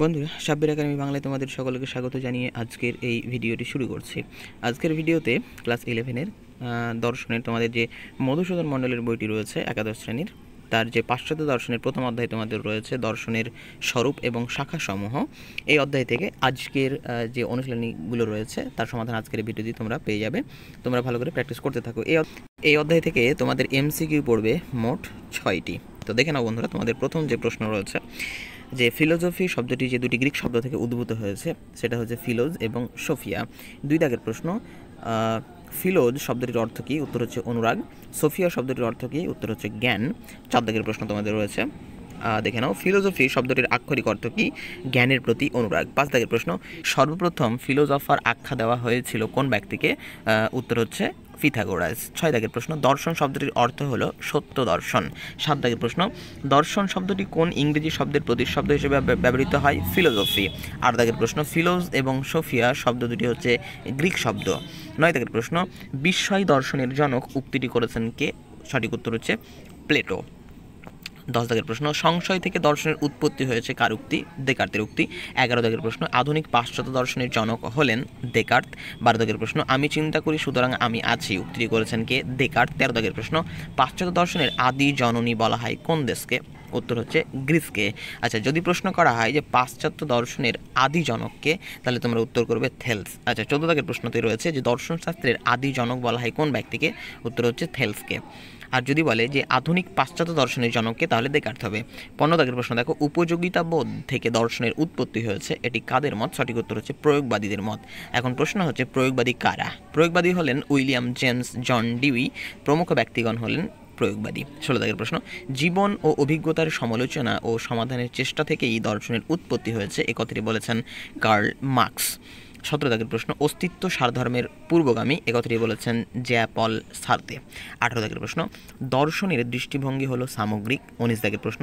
বন্ধুরা, সাব্বির একাডেমি বাংলায় তোমাদের সকলকে স্বাগত জানিয়ে আজকের এই ভিডিওটি শুরু করছি। আজকের ভিডিওতে ক্লাস 11-এর দর্শনের তোমাদের যে মধুসূদন মণ্ডলের বইটি রয়েছে একাদশ শ্রেণীর, তার যে পাশ্চাত্য দর্শনের প্রথম অধ্যায় তোমাদের রয়েছে দর্শনের স্বরূপ এবং শাখাসমূহ, এই অধ্যায় থেকে আজকের যে অনুশীলনীগুলো রয়েছে তার সমাধান আজকের ভিডিওটি তোমরা পেয়ে যাবে। তোমরা ভালো করে প্র্যাকটিস করতে থাকো। এই অধ্যায় থেকে তোমাদের এমসিকিউ পড়বে মোট 6টি। তো দেখে নাও বন্ধুরা, তোমাদের প্রথম যে প্রশ্ন রয়েছে যে ফিলোজফি শব্দটি যে দুটি গ্রিক শব্দ থেকে উদ্ভূত হয়েছে সেটা হচ্ছে ফিলোজ এবং সোফিয়া। 2 দাগের প্রশ্ন, ফিলোজ শব্দটির অর্থ কী? উত্তর হচ্ছে অনুরাগ। সোফিয়া শব্দটির অর্থ কী? উত্তর হচ্ছে জ্ঞান। 4 দাগের প্রশ্ন তোমাদের রয়েছে, দেখে নাও ফিলোজফি শব্দটির আক্ষরিক অর্থ কী? জ্ঞানের প্রতি অনুরাগ। 5 দাগের প্রশ্ন, সর্বপ্রথম ফিলোজফার আখ্যা দেওয়া হয়েছিল কোন ব্যক্তিকে? উত্তর হচ্ছে পিথাগোরাস। 6 দাগের প্রশ্ন, দর্শন শব্দটির অর্থ হলো সত্য দর্শন। 7 দাগের প্রশ্ন, দর্শন শব্দটি কোন ইংরেজি শব্দের প্রতিশব্দ হিসেবে ব্যবহৃত হয়? ফিলোজফি। 8 দাগের প্রশ্ন, ফিলোজ এবং সোফিয়া শব্দ দুটি হচ্ছে গ্রিক শব্দ। 9 দাগের প্রশ্ন, বিস্ময় দর্শনের জনক উক্তিটি করেছেন কে? সঠিক উত্তর হচ্ছে প্লেটো। 10 দাগের প্রশ্ন, সংশয় থেকে দর্শনের উৎপত্তি হয়েছে কার উক্তি? দেকার্তের উক্তি। 11 দাগের প্রশ্ন, আধুনিক পাশ্চাত্য দর্শনের জনক হলেন দেকার্ত। 12 দাগের প্রশ্ন, আমি চিন্তা করি সুতরাং আমি আছি উক্তিটি করেছেন কে? দেকার্ত। 13 দাগের প্রশ্ন, পাশ্চাত্য দর্শনের আদি জননী বলা হয় কোন দেশকে? উত্তর হচ্ছে গ্রিসকে। আচ্ছা, যদি প্রশ্ন করা হয় যে পাশ্চাত্য দর্শনের আদি জনককে, তাহলে তোমরা উত্তর করবে থেলস। আচ্ছা, 14 দাগের প্রশ্নতে রয়েছে যে দর্শন শাস্ত্রের আদি জনক বলা হয় কোন ব্যক্তিকে? উত্তর হচ্ছে থেলসকে। আর যদি বলে যে আধুনিক পাশ্চাত্য দর্শনের জনককে, তাহলে দেকার্ত হবে। 15 দাগের প্রশ্ন দেখো, উপযোগিতা বোধ থেকে দর্শনের উৎপত্তি হয়েছে, এটি কাদের মত? সঠিক উত্তর হচ্ছে প্রয়োগবাদীদের মত। এখন প্রশ্ন হচ্ছে প্রয়োগবাদী কারা? প্রয়োগবাদী হলেন উইলিয়াম জেমস, জন ডিউই প্রমুখ ব্যক্তিগণ হলেন প্রয়োগবাদী। 16 দাগের প্রশ্ন, জীবন ও অভিজ্ঞতার সমালোচনা ও সমাধানের চেষ্টা থেকেই দর্শনের উৎপত্তি হয়েছে, এ কথাটি বলেছেন কার্ল মার্কস। 17 দাগের প্রশ্ন, অস্তিত্ব সারধর্মের পূর্বগামী, এ কথাটি বলেছেন জ্যা পল সার্তে। 18 দাগের প্রশ্ন, দর্শনের দৃষ্টিভঙ্গি হলো সামগ্রিক। 19 দাগের প্রশ্ন,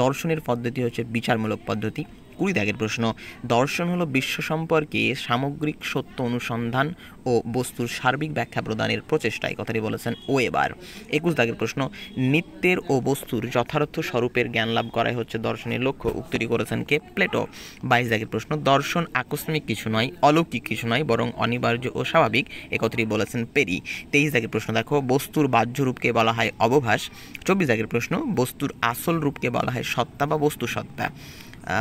দর্শনের পদ্ধতি হচ্ছে বিচারমূলক পদ্ধতি। 20 দাগের প্রশ্ন, দর্শন হলো বিশ্ব সম্পর্কে সামগ্রিক সত্য অনুসন্ধান ও বস্তুর সার্বিক ব্যাখ্যা প্রদানের প্রচেষ্টা, এই কথাটি বলেছেন ওয়েবার। 21 দাগের প্রশ্ন, নিত্যের ও বস্তুর যথার্থ স্বরূপের জ্ঞান লাভ করাই হচ্ছে দর্শনের লক্ষ্য, উক্তিটি করেছেন কে? প্লেটো। 22 দাগের প্রশ্ন, দর্শন আকস্মিক কিছু নয়, অলৌকিক কিছু নয়, বরং অনিবার্য ও স্বাভাবিক, এ কথাটি বলেছেন পেরি। 23 দাগের প্রশ্ন দেখো, বস্তুর বাহ্য রূপকে বলা হয় অবভাস। 24 দাগের প্রশ্ন, বস্তুর আসল রূপকে বলা হয় সত্তা বা বস্তু সত্তা।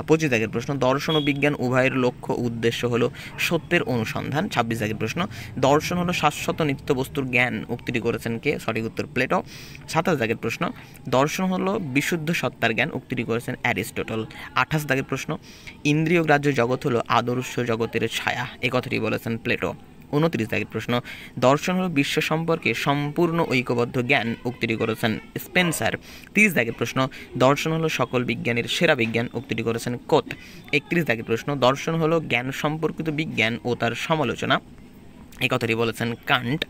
25 দাগের প্রশ্ন, দর্শন ও বিজ্ঞান উভয়ের লক্ষ্য উদ্দেশ্য হলো সত্যের অনুসন্ধান। 26 দাগের প্রশ্ন, দর্শন হলো শাশ্বত নিত্য বস্তুর জ্ঞান, উক্তিটি করেছেন কে? সঠিক উত্তর প্লেটো। 27 দাগের প্রশ্ন, দর্শন হলো বিশুদ্ধ সত্তার জ্ঞান, উক্তিটি করেছেন অ্যারিস্টটল। 28 দাগের প্রশ্ন, ইন্দ্রিয় গ্রাহ্য জগৎ হলো আদর্শ জগতের ছায়া, এ কথাটি বলেছেন প্লেটো। 29 দাগের প্রশ্ন, দর্শন হলো বিশ্ব সম্পর্কে সম্পূর্ণ ঐক্যবদ্ধ জ্ঞান, উক্তিটি করেছেন স্পেন্সার। 30 দাগের প্রশ্ন, দর্শন হলো সকল বিজ্ঞানের সেরা বিজ্ঞান, উক্তিটি করেছেন কোট। 31 দাগের প্রশ্ন, দর্শন হলো জ্ঞান সম্পর্কিত বিজ্ঞান ও তার সমালোচনা, এই কথাটি বলেছেন কান্ট।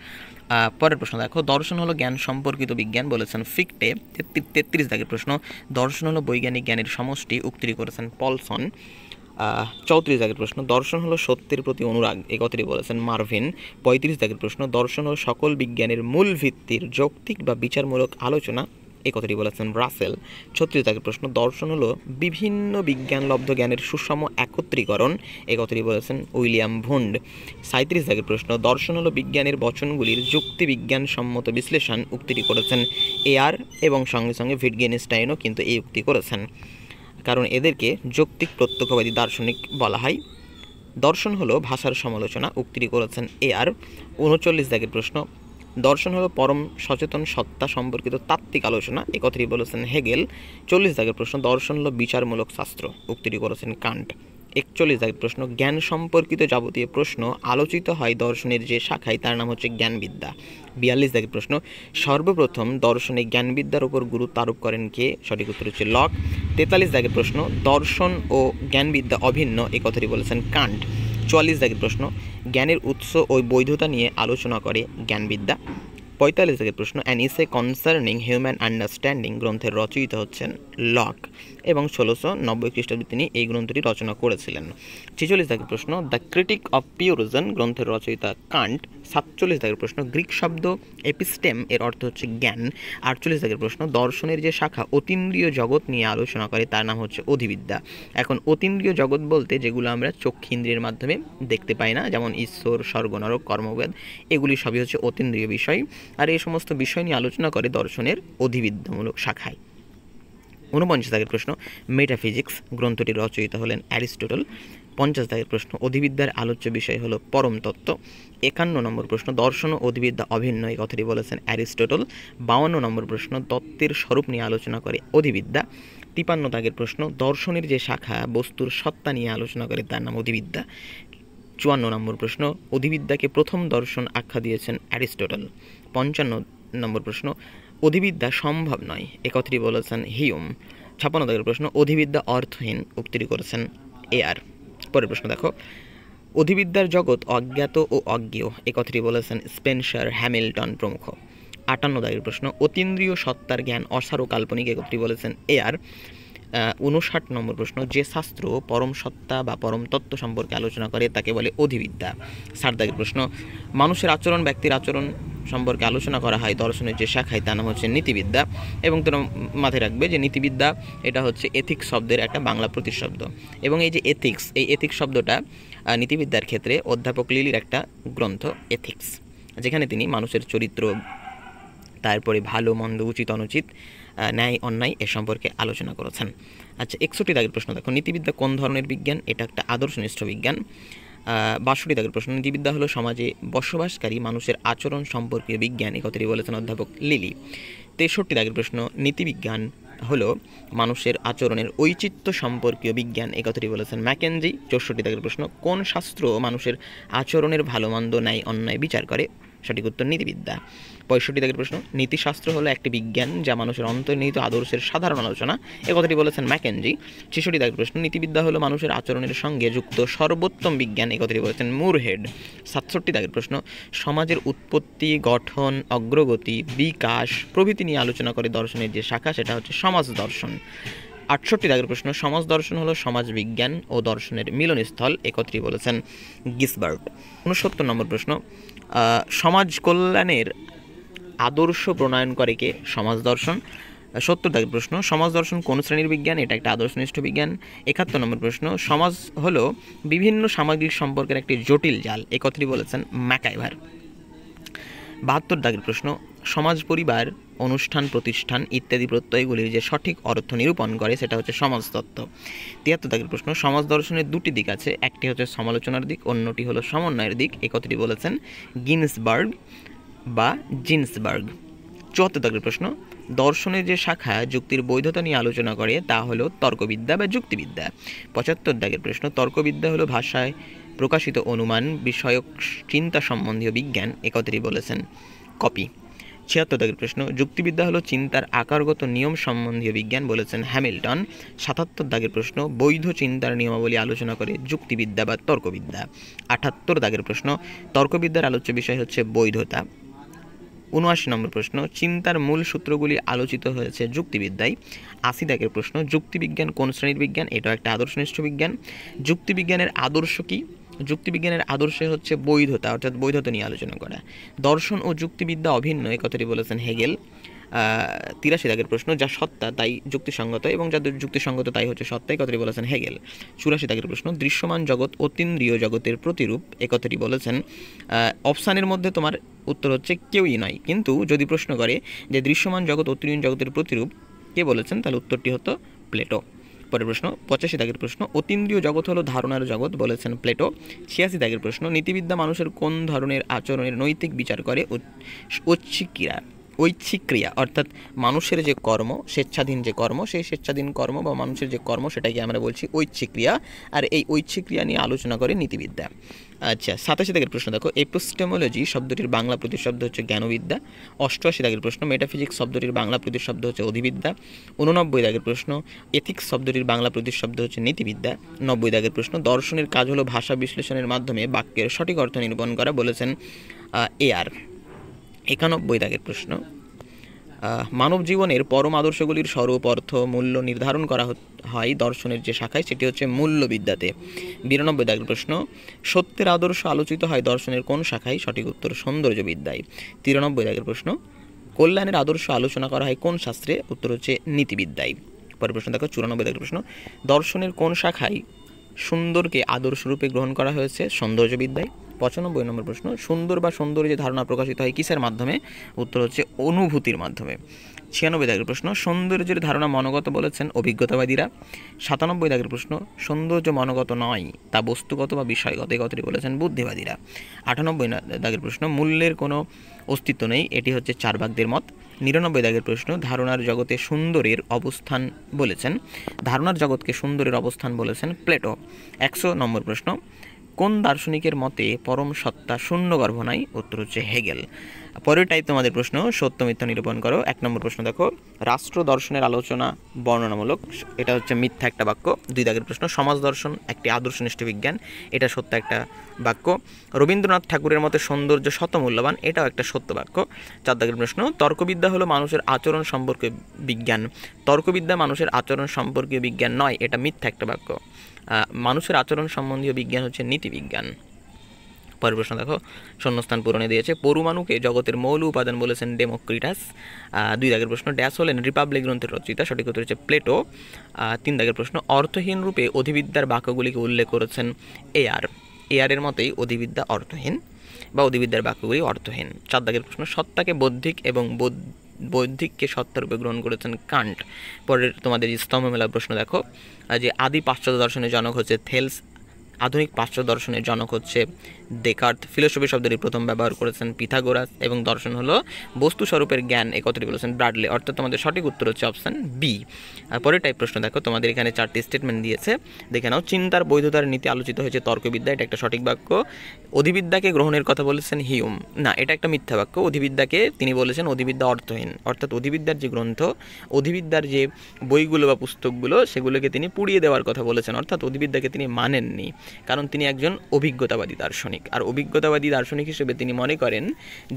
পরের প্রশ্ন দেখো, দর্শন হলো জ্ঞান সম্পর্কিত বিজ্ঞান, বলেছেন ফিকটে। 33 দাগের প্রশ্ন, দর্শন হলো বৈজ্ঞানিক জ্ঞানের সমষ্টি, উক্তিটি করেছেন পলসন। 34 দাগের প্রশ্ন, দর্শন হলো সত্যের প্রতি অনুরাগ, এই কথাটি বলেছেন মার্ভিন। 35 দাগের প্রশ্ন, দর্শন হলো সকল বিজ্ঞানের মূল ভিত্তির যৌক্তিক বা বিচারমূলক আলোচনা, এই কথাটি বলেছেন রাসেল। 36 দাগের প্রশ্ন, দর্শন হলো বিভিন্ন বিজ্ঞানলব্ধ জ্ঞানের সুষম একত্রীকরণ, এই কথাটি বলেছেন উইলিয়াম ভুন্ড। 37 দাগের প্রশ্ন, দর্শন হলো বিজ্ঞানের বচনগুলির যুক্তি বিজ্ঞানসম্মত বিশ্লেষণ, উক্তিটি করেছেন এয়ার এবং সঙ্গে সঙ্গে ভিটগেনস্টাইনও কিন্তু এই উক্তি করেছেন, কারণ এদেরকে যৌক্তিক প্রত্যক্ষবাদী দার্শনিক বলা হয়। দর্শন হলো ভাষার সমালোচনা, উক্তিটি করেছেন এয়ার। 39 দাগের প্রশ্ন, দর্শন হলো পরম সচেতন সত্তা সম্পর্কিত তাত্ত্বিক আলোচনা, এই কথাটি বলেছেন হেগেল। 40 দাগের প্রশ্ন, দর্শন হলো বিচারমূলক শাস্ত্র, উক্তিটি করেছেন কান্ট। 41 দাগের প্রশ্ন, জ্ঞান সম্পর্কিত যাবতীয় প্রশ্ন আলোচিত হয় দর্শনের যে শাখায়, তার নাম হচ্ছে জ্ঞানবিদ্যা। 42 দাগের প্রশ্ন, সর্বপ্রথম দর্শনে জ্ঞানবিদ্যার উপর গুরুত্ব আরোপ করেন কে? সঠিক উত্তর হচ্ছে লক। 43 দাগের প্রশ্ন, দর্শন ও জ্ঞানবিদ্যা অভিন্ন, এই কথাটি বলেছেন কান্ট। 44 দাগের প্রশ্ন, জ্ঞানের উৎস ও বৈধতা নিয়ে আলোচনা করে জ্ঞানবিদ্যা। 45 দাগের প্রশ্ন, অ্যান ইসে কনসার্নিং হিউম্যান আন্ডারস্ট্যান্ডিং গ্রন্থের রচয়িতা হচ্ছেন লক। এবং 1690 খ্রিস্টাব্দে তিনি এই গ্রন্থটি রচনা করেছিলেন। 46 দাগের প্রশ্ন, দ্য ক্রিটিক অফ পিওরিজম গ্রন্থের রচয়িতা কান্ট। 47 দাগের প্রশ্ন, গ্রিক শব্দ এপিস্টেম এর অর্থ হচ্ছে জ্ঞান। 48 দাগের প্রশ্ন, দর্শনের যে শাখা অতীন্দ্রিয় জগৎ নিয়ে আলোচনা করে তার নাম হচ্ছে অধিবিদ্যা। এখন অতীন্দ্রিয় জগৎ বলতে যেগুলো আমরা চক্ষুইন্দ্রিয়ের মাধ্যমে দেখতে পাই না, যেমন ঈশ্বর, স্বর্গ, নরক, কর্মবেদ, এগুলি সবই হচ্ছে অতীন্দ্রিয় বিষয়, আর এই সমস্ত বিষয় নিয়ে আলোচনা করে দর্শনের অধিবিদ্যামূলক শাখায়। 49 দাগের প্রশ্ন, মেটাফিজিক্স গ্রন্থটির রচয়িতা হলেন অ্যারিস্টটল। 50 দাগের প্রশ্ন, অধিবিদ্যার আলোচ্য বিষয় হলো পরম তত্ত্ব। 51 নম্বর প্রশ্ন, দর্শন ও অধিবিদ্যা অভিন্ন, এই কথাটি বলেছেন অ্যারিস্টটল। 52 নম্বর প্রশ্ন, তত্ত্বের স্বরূপ নিয়ে আলোচনা করে অধিবিদ্যা। 53 দাগের প্রশ্ন, দর্শনের যে শাখা বস্তুর সত্তা নিয়ে আলোচনা করে তার নাম অধিবিদ্যা। 54 নম্বর প্রশ্ন, অধিবিদ্যাকে প্রথম দর্শন আখ্যা দিয়েছেন অ্যারিস্টটল। 55 নম্বর প্রশ্ন, অধিবিদ্যা সম্ভব নয়, এ কথাটি বলেছেন হিউম। 56 দাগের প্রশ্ন, অধিবিদ্যা অর্থহীন, উক্তিটি করেছেন এয়ার। পরের প্রশ্ন দেখো, অধিবিদ্যার জগৎ অজ্ঞাত ও অজ্ঞেয়, এ কথাটি বলেছেন স্পেন্সার, হ্যামিল্টন প্রমুখ। 58 দাগের প্রশ্ন, অতীন্দ্রিয় সত্তার জ্ঞান অসার ও কাল্পনিক, এ কথাটি বলেছেন এয়ার। 59 নম্বর প্রশ্ন, যে শাস্ত্র পরম সত্তা বা পরম তত্ত্ব সম্পর্কে আলোচনা করে তাকে বলে অধিবিদ্যা। 60 দাগের প্রশ্ন, মানুষের আচরণ, ব্যক্তির আচরণ সম্পর্কে আলোচনা করা হয় দর্শনের যে শাখায় তার নাম হচ্ছে নীতিবিদ্যা। এবং তোমরা মাথায় রাখবে যে নীতিবিদ্যা এটা হচ্ছে এথিক্স শব্দের একটা বাংলা প্রতিশব্দ, এবং এই যে এথিক্স, এই এথিক্স শব্দটা নীতিবিদ্যার ক্ষেত্রে অধ্যাপক লিলির একটা গ্রন্থ এথিক্স, যেখানে তিনি মানুষের চরিত্র, তারপরে ভালো মন্দ, উচিত অনুচিত, ন্যায় অন্যায় এ সম্পর্কে আলোচনা করেছেন। আচ্ছা, 61 দাগের প্রশ্ন দেখো, নীতিবিদ্যা কোন ধরনের বিজ্ঞান? এটা একটা আদর্শনিষ্ঠ বিজ্ঞান। 62 দাগের প্রশ্ন, নীতিবিদ্যা হলো সমাজে বসবাসকারী মানুষের আচরণ সম্পর্কীয় বিজ্ঞান, এই কথাটি বলেছেন অধ্যাপক লিলি। 63 দাগের প্রশ্ন, নীতিবিজ্ঞান হলো মানুষের আচরণের ঔচিত্য সম্পর্কীয় বিজ্ঞান, এই কথাটি বলেছেন ম্যাকেনজি। 64 দাগের প্রশ্ন, কোন শাস্ত্র মানুষের আচরণের ভালো মন্দ, ন্যায় অন্যায় বিচার করে? সঠিক উত্তর নীতিবিদ্যা। 65 দাগের প্রশ্ন, নীতিশাস্ত্র হলো একটি বিজ্ঞান যা মানুষের অন্তর্নিহিত আদর্শের সাধারণ আলোচনা, এ কথাটি বলেছেন ম্যাকেনজি। 66 দাগের প্রশ্ন, নীতিবিদ্যা হলো মানুষের আচরণের সঙ্গে যুক্ত সর্বোত্তম বিজ্ঞান, এ কথাটি বলেছেন মুরহেড। 67 দাগের প্রশ্ন, সমাজের উৎপত্তি, গঠন, অগ্রগতি, বিকাশ প্রভৃতি নিয়ে আলোচনা করে দর্শনের যে শাখা সেটা হচ্ছে সমাজ দর্শন। 68 দাগের প্রশ্ন, সমাজ দর্শন হলো সমাজ বিজ্ঞান ও দর্শনের মিলনস্থল, এ কথাটি বলেছেন গিসবার্ট। 69 নম্বর প্রশ্ন, সমাজ কল্যাণের আদর্শ প্রণয়ন করে কে? সমাজ দর্শন। 70 দাগের প্রশ্ন, সমাজ দর্শন কোন শ্রেণীর বিজ্ঞান? এটা একটা আদর্শনিষ্ঠ বিজ্ঞান। 71 নম্বর প্রশ্ন, সমাজ হলো বিভিন্ন সামাজিক সম্পর্কের একটি জটিল জাল, এ কথাটি বলেছেন ম্যাকাইভার। 72 দাগের প্রশ্ন, সমাজ, পরিবার, অনুষ্ঠান, প্রতিষ্ঠান ইত্যাদি প্রত্যয়গুলির যে সঠিক অর্থ নিরূপণ করে সেটা হচ্ছে সমাজতত্ত্ব। 73 দাগের প্রশ্ন, সমাজ দর্শনের দুটি দিক আছে, একটি হচ্ছে সমালোচনার দিক, অন্যটি হলো সমন্বয়ের দিক, এই কথাটি বলেছেন গিন্সবার্গ বা জিন্সবার্গ। 74 দাগের প্রশ্ন, দর্শনের যে শাখা যুক্তির বৈধতা নিয়ে আলোচনা করে তা হলো তর্কবিদ্যা বা যুক্তিবিদ্যা। 75 দাগের প্রশ্ন, তর্কবিদ্যা হলো ভাষায় প্রকাশিত অনুমান বিষয়ক চিন্তা সম্বন্ধীয় বিজ্ঞান, এ কথাটি বলেছেন কপি। 76 দাগের প্রশ্ন, যুক্তিবিদ্যা হলো চিন্তার আকারগত নিয়ম সম্বন্ধীয় বিজ্ঞান, বলেছেন হ্যামিল্টন। 77 দাগের প্রশ্ন, বৈধ চিন্তার নিয়মাবলী আলোচনা করে যুক্তিবিদ্যা বা তর্কবিদ্যা। 78 দাগের প্রশ্ন, তর্কবিদ্যার আলোচ্য বিষয় হচ্ছে বৈধতা। 79 নম্বর প্রশ্ন, চিন্তার মূল সূত্রগুলি আলোচিত হয়েছে যুক্তিবিদ্যায়। 80 দাগের প্রশ্ন, যুক্তিবিজ্ঞান কোন শ্রেণীর বিজ্ঞান? এটা একটা আদর্শনিষ্ঠ বিজ্ঞান। যুক্তিবিজ্ঞানের আদর্শ কি? যুক্তিবিজ্ঞানের আদর্শ হচ্ছে বৈধতা, অর্থাৎ বৈধতা নিয়ে আলোচনা করা। দর্শন ও যুক্তিবিদ্যা অভিন্ন, এই কথাটি বলেছেন হেগেল। 83 দাগের প্রশ্ন, যা সত্তা তাই যুক্তিসঙ্গত এবং যা যুক্তিসঙ্গত তাই হচ্ছে সত্তা, এই কথাটি বলেছেন হেগেল। 84 দাগের প্রশ্ন, দৃশ্যমান জগৎ অতীন্দ্রিয় জগতের প্রতিরূপ, এই কথাটি বলেছেন। অপশানের মধ্যে তোমার উত্তর হচ্ছে কেউই নয়, কিন্তু যদি প্রশ্ন করে যে দৃশ্যমান জগৎ অতীন্দ্রিয় জগতের প্রতিরূপ কে বলেছেন, তাহলে উত্তরটি হতো প্লেটো। পরের প্রশ্ন, 85 দাগের প্রশ্ন, অতীন্দ্রিয় জগৎ হলো ধারণার জগৎ, বলেছেন প্লেটো। 86 দাগের প্রশ্ন, নীতিবিদ্যা মানুষের কোন ধরনের আচরণের নৈতিক বিচার করে? ঐচ্ছিক ক্রিয়া, অর্থাৎ মানুষের যে কর্ম, স্বেচ্ছাধীন যে কর্ম, সেই স্বেচ্ছাধীন কর্ম বা মানুষের যে কর্ম সেটাকে আমরা বলছি ঐচ্ছিক ক্রিয়া, আর এই ঐচ্ছিক ক্রিয়া নিয়ে আলোচনা করে নীতিবিদ্যা। আচ্ছা, 87 দাগের প্রশ্ন দেখো, এপিস্টেমোলজি শব্দটির বাংলা প্রতিশব্দ হচ্ছে জ্ঞানবিদ্যা। 88 দাগের প্রশ্ন, মেটাফিজিক্স শব্দটির বাংলা প্রতিশব্দ হচ্ছে অধিবিদ্যা। 89 দাগের প্রশ্ন, এথিক্স শব্দটির বাংলা প্রতিশব্দ হচ্ছে নীতিবিদ্যা। 90 দাগের প্রশ্ন, দর্শনের কাজ হলো ভাষা বিশ্লেষণের মাধ্যমে বাক্যের সঠিক অর্থ নিরূপণ করা, বলেছেন এয়ার। 91 দাগের প্রশ্ন, মানব জীবনের পরম আদর্শগুলির স্বরূপ অর্থ মূল্য নির্ধারণ করা হয় দর্শনের যে শাখায়, সেটি হচ্ছে মূল্যবিদ্যাতে। 92 দাগের প্রশ্ন, সত্যের আদর্শ আলোচিত হয় দর্শনের কোন শাখায়? সঠিক উত্তর সৌন্দর্যবিদ্যায়। 93 দাগের প্রশ্ন, কল্যাণের আদর্শ আলোচনা করা হয় কোন শাস্ত্রে? উত্তর হচ্ছে নীতিবিদ্যায়। পরের প্রশ্ন দেখো 94 দাগের প্রশ্ন, দর্শনের কোন শাখায় সুন্দরকে আদর্শরূপে গ্রহণ করা হয়েছে? সৌন্দর্যবিদ্যায়। 95 নম্বর প্রশ্ন, সুন্দর বা সৌন্দর্যের ধারণা প্রকাশিত হয় কিসের মাধ্যমে? উত্তর হচ্ছে অনুভূতির মাধ্যমে। 96 দাগের প্রশ্ন, সৌন্দর্যের ধারণা মনোগত বলেছেন অভিজ্ঞতাবাদীরা। 97 দাগের প্রশ্ন, সৌন্দর্য মনোগত নয়, তা বস্তুগত বা বিষয়গত, এই কথাটি বলেছেন বুদ্ধিবাদীরা। 98 দাগের প্রশ্ন, মূল্যের কোনো অস্তিত্ব নেই, এটি হচ্ছে চার্বাকদের মত। 99 দাগের প্রশ্ন, ধারণার জগতে সুন্দরের অবস্থান বলেছেন, ধারণার জগৎকে সুন্দরের অবস্থান বলেছেন প্লেটো। 100 নম্বর প্রশ্ন, কোন দার্শনিকের মতে পরম সত্তা শূন্যগর্ভ নাই? উত্তর হচ্ছে হেগেল। পরের টাইপ তোমাদের প্রশ্ন, সত্য মিথ্যা নিরূপণ করো। 1 নম্বর প্রশ্ন দেখো, রাষ্ট্র দর্শনের আলোচনা বর্ণনামূলক, এটা হচ্ছে মিথ্যা একটা বাক্য। 2 দাগের প্রশ্ন, সমাজ দর্শন একটি আদর্শনিষ্ঠ বিজ্ঞান, এটা সত্য একটা বাক্য। রবীন্দ্রনাথ ঠাকুরের মতে সৌন্দর্য শত মূল্যবান, এটাও একটা সত্য বাক্য। 4 দাগের প্রশ্ন, তর্কবিদ্যা হলো মানুষের আচরণ সম্পর্কে বিজ্ঞান, তর্কবিদ্যা মানুষের আচরণ সম্পর্কীয় বিজ্ঞান নয়, এটা মিথ্যা একটা বাক্য। মানুষের আচরণ সম্বন্ধীয় বিজ্ঞান হচ্ছে নীতিবিজ্ঞান। পরের প্রশ্ন দেখো, শূন্যস্থান পূরণে দিয়েছে, পরমাণুকে জগতের মৌল উপাদান বলেছেন ডেমোক্রিটাস। 2 দাগের প্রশ্ন, ড্যাশ হলেন রিপাবলিক গ্রন্থের রচয়িতা? সঠিক উত্তর হচ্ছে প্লেটো। 3 দাগের প্রশ্ন, অর্থহীন রূপে অধিবিদ্যার বাক্যগুলিকে উল্লেখ করেছেন এর মতেই অধিবিদ্যা অর্থহীন বা অধিবিদ্যার বাক্যগুলি অর্থহীন। 4 দাগের প্রশ্ন, সত্তাকে বৌদ্ধিক এবং বৌদ্ধিককে সত্তারূপে গ্রহণ করেছেন কান্ট। পরের তোমাদের স্তম্ভমেলা প্রশ্ন দেখো, যে আদি পাশ্চাত্য দর্শনের জনক হচ্ছে থেলস, আধুনিক পাশ্চাত্য দর্শনের জনক হচ্ছে ডেকার্ত, ফিলোসফি শব্দটি প্রথম ব্যবহার করেছেন পিথাগোরাস, এবং দর্শন হলো বস্তু স্বরূপের জ্ঞান, এই কথাটি বলেছেন ব্রাডলে। অর্থাৎ তোমাদের সঠিক উত্তর হচ্ছে অপশান বি। আর পরের টাইপ প্রশ্ন দেখো, তোমাদের এখানে 4টি স্টেটমেন্ট দিয়েছে, দেখে নাও। চিন্তার বৈধতার নীতি আলোচিত হয়েছে তর্কবিদ্যা, এটা একটা সঠিক বাক্য। অধিবিদ্যাকে গ্রহণের কথা বলেছেন হিউম, না, এটা একটা মিথ্যা বাক্য। অধিবিদ্যাকে তিনি বলেছেন অধিবিদ্যা অর্থহীন, অর্থাৎ অধিবিদ্যার যে গ্রন্থ, অধিবিদ্যার যে বইগুলো বা পুস্তকগুলো, সেগুলোকে তিনি পুড়িয়ে দেওয়ার কথা বলেছেন, অর্থাৎ অধিবিদ্যাকে তিনি মানেননি, কারণ তিনি একজন অভিজ্ঞতাবাদী দার্শনিক। আর অভিজ্ঞতাবাদী দার্শনিক হিসেবে তিনি মনে করেন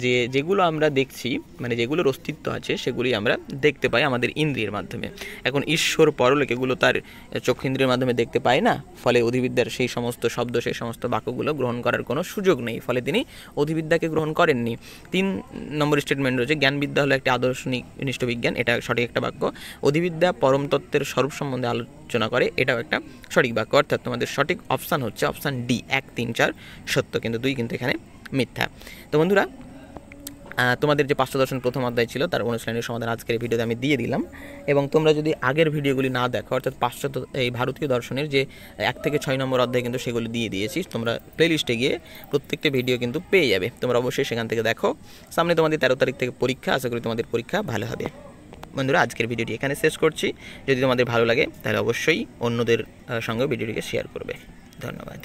যে যেগুলো আমরা দেখছি, মানে যেগুলোর অস্তিত্ব আছে, সেগুলি আমরা দেখতে পাই আমাদের ইন্দ্রিয়ের মাধ্যমে। এখন ঈশ্বর পরলোক এগুলো তার চক্ষুইন্দ্রিয়ের মাধ্যমে দেখতে পায় না, ফলে অধিবিদ্যার সেই সমস্ত শব্দ, সেই সমস্ত বাক্যগুলো গ্রহণ করার কোনো সুযোগ নেই, ফলে তিনি অধিবিদ্যাকে গ্রহণ করেননি। 3 নম্বর স্টেটমেন্ট রয়েছে, জ্ঞানবিদ্যা হলো একটি আদর্শনিষ্ঠ বিজ্ঞান, এটা সঠিক একটা বাক্য। অধিবিদ্যা পরম তত্ত্বের স্বরূপ সম্বন্ধে আলোচনা করে, এটাও একটা সঠিক বাক্য। অর্থাৎ তোমাদের সঠিক অপশান হচ্ছে অপশান ডি, 1, 3, 4 সত্য, কিন্তু 2 কিন্তু এখানে মিথ্যা। তো বন্ধুরা, তোমাদের যে পাশ্চাত্য দর্শন প্রথম অধ্যায় ছিল, তার অনুশীলনের সমাধান আজকের এই ভিডিওতে আমি দিয়ে দিলাম। এবং তোমরা যদি আগের ভিডিওগুলি না দেখো, অর্থাৎ পাশ্চাত্য এই ভারতীয় দর্শনের যে 1 থেকে 6 নম্বর অধ্যায় কিন্তু সেগুলি দিয়ে দিয়েছি, তোমরা প্লেলিস্টে গিয়ে প্রত্যেকটা ভিডিও কিন্তু পেয়ে যাবে, তোমরা অবশ্যই সেখান থেকে দেখো। সামনে তোমাদের 13 তারিখ থেকে পরীক্ষা, আশা করি তোমাদের পরীক্ষা ভালো হবে। বন্ধুরা, আজকের ভিডিওটি এখানে শেষ করছি। যদি তোমাদের ভালো লাগে তাহলে অবশ্যই অন্যদের সঙ্গে ভিডিওটিকে শেয়ার করবে। ধন্যবাদ।